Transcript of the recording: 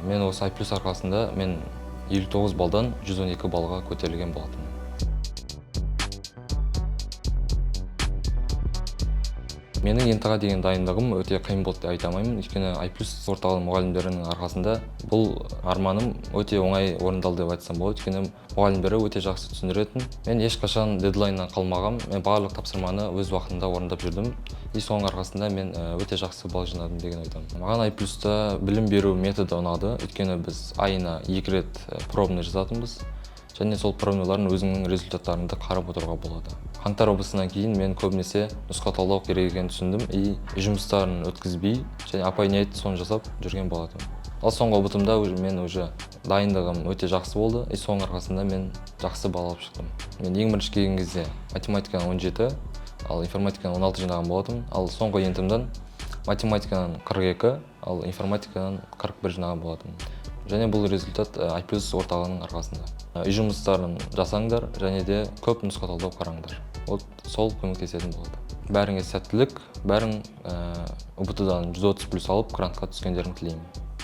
Мен осы I+ арқасында мен 59 балдан 112 балға көтерілген болатын. Менің ентіға деген дайындығым өте қиын болды деп айта алмаймын. Өйткені I+ орталығының мұғалімдерінің арқасында бұл арманым өте оңай орындалды деп айтсам болады. Өйткені мұғалімдері өте жақсы түсіндіретін. Мен ешқашан дедлайннан қалмағам. Мен барлық тапсырманы өз уақытында орындап жүрдім. И соның арқасында мен өте жақсы балл жинадым деген ойдамын. Маған I+-та білім беру методы ұнады. Өйткені біз айына 2 рет пробный жазатынбыз. Және сол пробныйлардың өзіңнің результаттарыңды қарап отыруға болады. Қаңтар облысынан кейін мен көбінесе нұсқа талдау керек екенін түсіндім и жұмыстарын өткізбей, және апай не айтты соны жасап жүрген болатын. Ал соңғы ұбт-ымда мен уже дайындығым өте жақсы болды и соның арқасында мен жақсы балл алып шықтым. Мен ең бірінші келген кезде математикадан 17, ал информатикадан 16 жинаған болатым. Ал соңғы ентімнен математикадан 42, ал информатикадан 41 жинаған болатым. Және бұл результат I+ орталығының арқасында. Үй жұмыстарын жасаңдар, және де көп нұсқа талдау қараңдар. Сол көмектесетін болады. Бәріңе сәттілік, бәрің ұбт-дан 130+ алып грантқа түскендерін тілеймін.